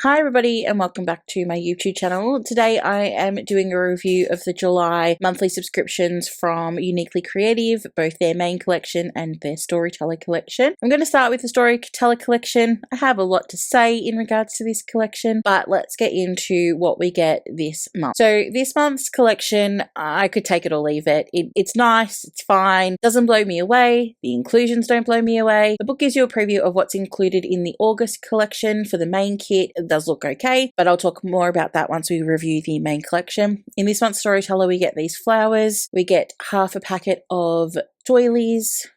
Hi everybody and welcome back to my YouTube channel. Today I am doing a review of the July monthly subscriptions from Uniquely Creative, both their main collection and their Storyteller collection. I'm going to start with the Storyteller collection. I have a lot to say in regards to this collection, but let's get into what we get this month. So this month's collection, I could take it or leave it. It's nice, it's fine, doesn't blow me away, the inclusions don't blow me away. The book gives you a preview of what's included in the August collection for the main kit. It does look okay, but I'll talk more about that once we review the main collection. In this month's Storyteller, we get these flowers, we get half a packet of doilies,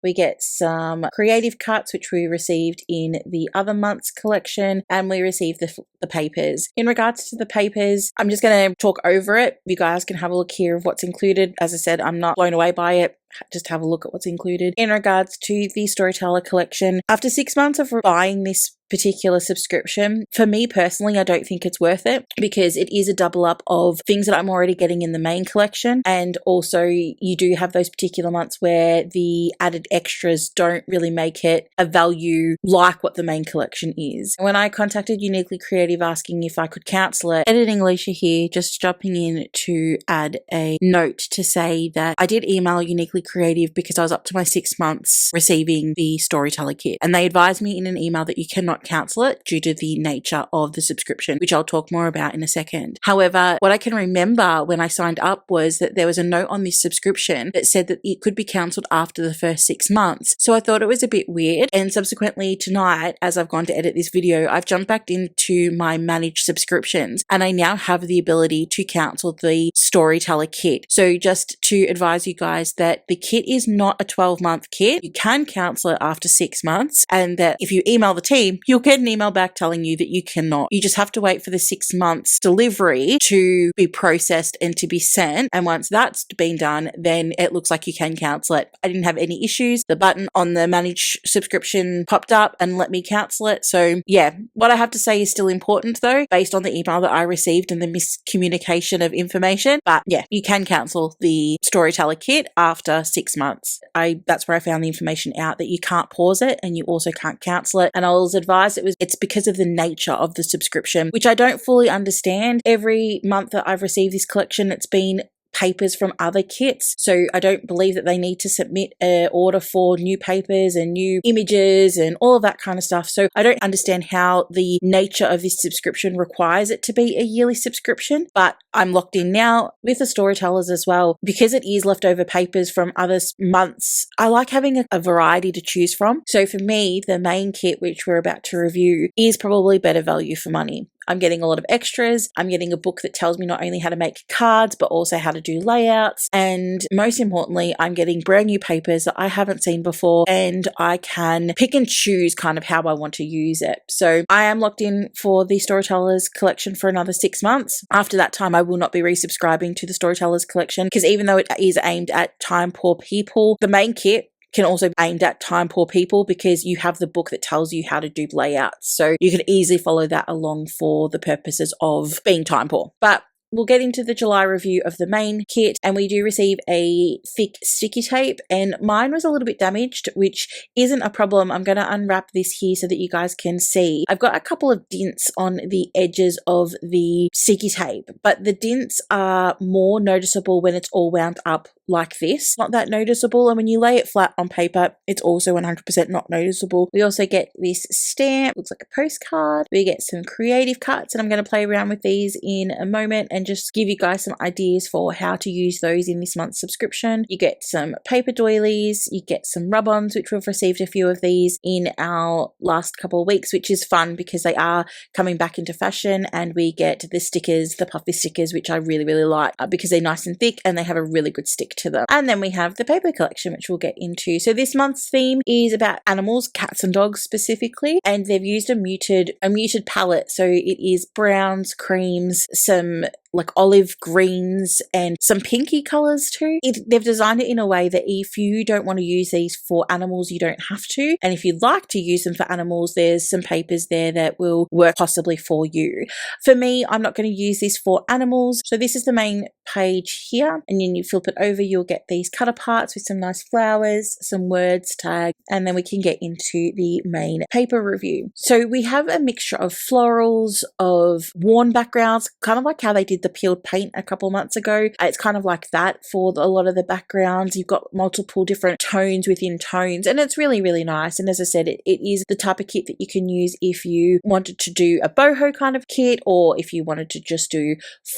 we get some creative cuts, which we received in the other month's collection, and we received the papers. In regards to the papers, I'm just going to talk over it. You guys can have a look here of what's included. As I said, I'm not blown away by it. Just have a look at what's included. In regards to the Storyteller collection, after 6 months of buying this particular subscription, for me personally, I don't think it's worth it because it is a double up of things that I'm already getting in the main collection, and also you do have those particular months where the added extras don't really make it a value like what the main collection is. When I contacted Uniquely Creative asking if I could cancel it, Editing Alicia here just jumping in to add a note to say that I did email Uniquely Creative because I was up to my 6 months receiving the Storyteller kit, and they advised me in an email that you cannot cancel it due to the nature of the subscription, which I'll talk more about in a second. However, what I can remember when I signed up was that there was a note on this subscription that said that it could be cancelled after the first 6 months. So I thought it was a bit weird, and subsequently tonight, as I've gone to edit this video, I've jumped back into my managed subscriptions and I now have the ability to cancel the Storyteller kit. So just to advise you guys that the kit is not a 12-month kit. You can cancel it after 6 months, and that if you email the team, you'll get an email back telling you that you cannot. You just have to wait for the 6 months delivery to be processed and to be sent. And once that's been done, then it looks like you can cancel it. I didn't have any issues. The button on the manage subscription popped up and let me cancel it. So yeah, what I have to say is still important though, based on the email that I received and the miscommunication of information. But yeah, you can cancel the Storyteller kit after 6 months. That's where I found the information out, that you can't pause it and you also can't cancel it. And I was advised it's because of the nature of the subscription, which I don't fully understand. Every month that I've received this collection, it's been papers from other kits, so I don't believe that they need to submit an order for new papers and new images and all of that kind of stuff. So I don't understand how the nature of this subscription requires it to be a yearly subscription, but I'm locked in now with the Storytellers as well because it is leftover papers from other months. I like having a variety to choose from. So for me, the main kit, which we're about to review, is probably better value for money. I'm getting a lot of extras. I'm getting a book that tells me not only how to make cards, but also how to do layouts. And most importantly, I'm getting brand new papers that I haven't seen before, and I can pick and choose kind of how I want to use it. So I am locked in for the Storytellers collection for another 6 months. After that time, I will not be resubscribing to the Storytellers collection because even though it is aimed at time poor people, the main kit can also be aimed at time poor people because you have the book that tells you how to do layouts. So you can easily follow that along for the purposes of being time poor. But we'll get into the July review of the main kit, and we do receive a thick sticky tape, and mine was a little bit damaged, which isn't a problem. I'm going to unwrap this here so that you guys can see. I've got a couple of dints on the edges of the sticky tape, but the dints are more noticeable when it's all wound up like this. Not that noticeable, and when you lay it flat on paper, it's also 100% not noticeable. We also get this stamp, looks like a postcard. We get some creative cuts, and I'm going to play around with these in a moment and just give you guys some ideas for how to use those in this month's subscription. You get some paper doilies, you get some rub-ons, which we've received a few of these in our last couple of weeks, which is fun because they are coming back into fashion. And we get the stickers, the puffy stickers, which I really, really like because they're nice and thick and they have a really good stick to them. And then we have the paper collection, which we'll get into. So this month's theme is about animals, cats and dogs specifically, and they've used a muted palette. So it is browns, creams, some like olive greens and some pinky colors too. They've designed it in a way that if you don't want to use these for animals, you don't have to. And if you'd like to use them for animals, there's some papers there that will work possibly for you. For me, I'm not going to use this for animals. So this is the main page here. And then you flip it over, you'll get these cut aparts with some nice flowers, some words tagged, and then we can get into the main paper review. So we have a mixture of florals, of worn backgrounds, kind of like how they did the peeled paint a couple months ago. It's kind of like that for a lot of the backgrounds. You've got multiple different tones within tones, and it's really, really nice. And as I said, it is the type of kit that you can use if you wanted to do a boho kind of kit, or if you wanted to just do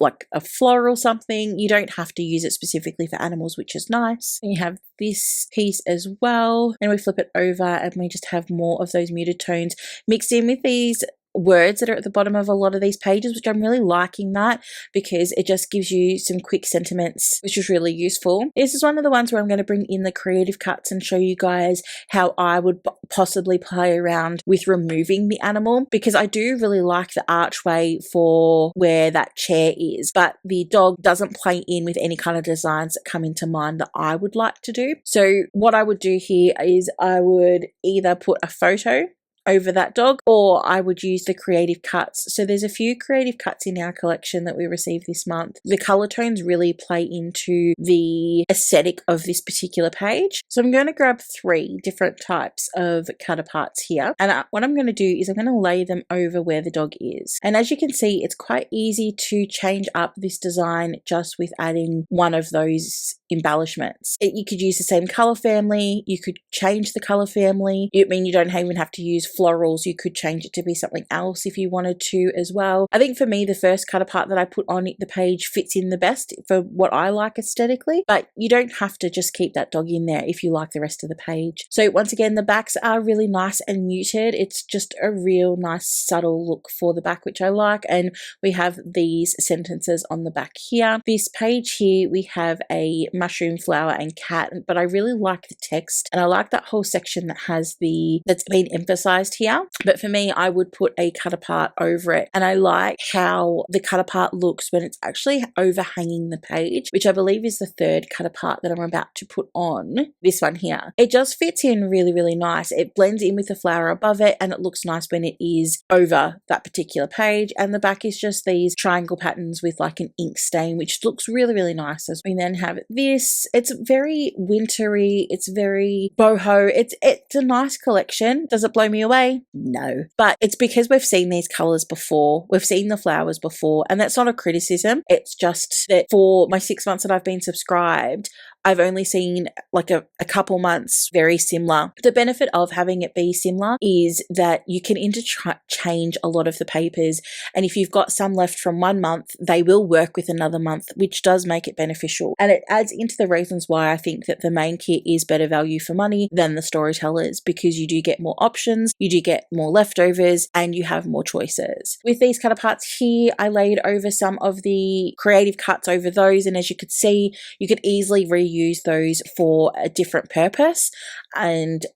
like a floral something. You don't have to use it specifically for animals, which is nice. And you have this piece as well, and we flip it over and we just have more of those muted tones mixed in with these words that are at the bottom of a lot of these pages, which I'm really liking that, because it just gives you some quick sentiments, which is really useful. This is one of the ones where I'm going to bring in the creative cuts and show you guys how I would possibly play around with removing the animal, because I do really like the archway for where that chair is, but the dog doesn't play in with any kind of designs that come into mind that I would like to do. So what I would do here is I would either put a photo over that dog, or I would use the creative cuts. So there's a few creative cuts in our collection that we received this month. The color tones really play into the aesthetic of this particular page. So I'm going to grab 3 different types of cut aparts here, and what I'm going to do is I'm going to lay them over where the dog is. And as you can see, it's quite easy to change up this design just with adding one of those embellishments. You could use the same color family, you could change the color family. I mean, you don't even have to use florals, you could change it to be something else if you wanted to as well. I think for me, the first cut apart that I put on the page fits in the best for what I like aesthetically, but you don't have to just keep that dog in there if you like the rest of the page. So once again, the backs are really nice and muted. It's just a real nice subtle look for the back, which I like, and we have these sentences on the back here. This page here, we have a mushroom, flower and cat, but I really like the text, and I like that whole section that has that's been emphasized here. But for me, I would put a cut apart over it, and I like how the cut apart looks when it's actually overhanging the page, which I believe is the 3rd cut apart that I'm about to put on. This one here, it just fits in really, really nice. It blends in with the flower above it, and it looks nice when it is over that particular page. And the back is just these triangle patterns with like an ink stain, which looks really, really nice. As we then have this, it's very wintry, it's very boho, it's a nice collection. Does it blow me away? No, but it's because we've seen these colors before, we've seen the flowers before, and that's not a criticism. It's just that for my 6 months that I've been subscribed, I've only seen like a couple months very similar. The benefit of having it be similar is that you can interchange a lot of the papers, and if you've got some left from one month, they will work with another month, which does make it beneficial. And it adds into the reasons why I think that the main kit is better value for money than the Storytellers, because you do get more options, you do get more leftovers, and you have more choices. With these cut aparts here, I laid over some of the creative cuts over those, and as you could see, you could easily reuse those for a different purpose,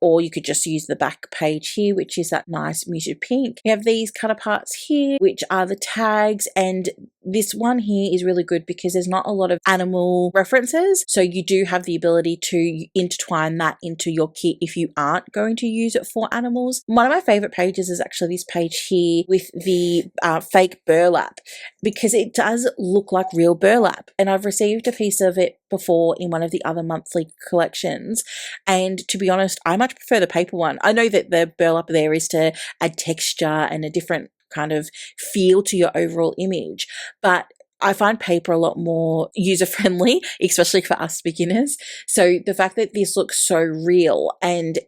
or you could just use the back page here, which is that nice muted pink. We have these cut aparts here, which are the tags, and this one here is really good because there's not a lot of animal references, so you do have the ability to intertwine that into your kit if you aren't going to use it for animals. One of my favorite pages is actually this page here with the fake burlap, because it does look like real burlap, and I've received a piece of it before in one of the other monthly collections, and to be honest, I much prefer the paper one. I know that the burlap there is to add texture and a different kind of feel to your overall image, but I find paper a lot more user-friendly, especially for us beginners. So the fact that this looks so real and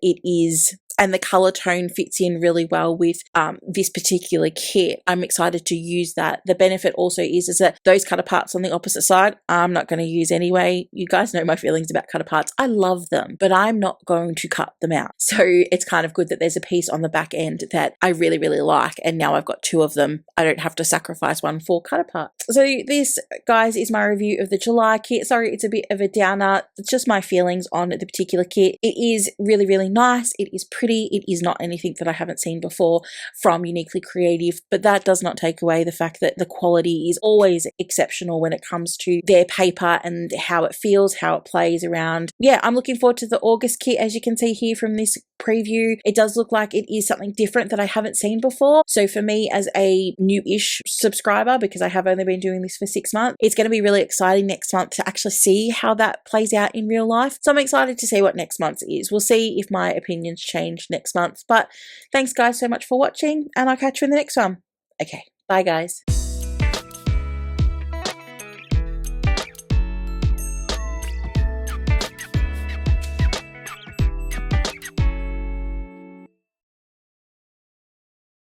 the color tone fits in really well with this particular kit, I'm excited to use that. The benefit also is that those cut aparts on the opposite side, I'm not going to use anyway. You guys know my feelings about cut aparts. I love them, but I'm not going to cut them out. So it's kind of good that there's a piece on the back end that I really, really like, and now I've got 2 of them. I don't have to sacrifice one for cut apart. So this, guys, is my review of the July kit. Sorry, it's a bit of a downer. It's just my feelings on the particular kit. It is really, really nice. It is pretty. pretty. It is not anything that I haven't seen before from Uniquely Creative, but that does not take away the fact that the quality is always exceptional when it comes to their paper and how it feels, how it plays around. Yeah, I'm looking forward to the August kit. As you can see here from this preview, it does look like it is something different that I haven't seen before. So for me as a new-ish subscriber, because I have only been doing this for 6 months, it's going to be really exciting next month to actually see how that plays out in real life. So I'm excited to see what next month is. We'll see if my opinions change next month. But thanks guys so much for watching, and I'll catch you in the next one. Okay, bye guys.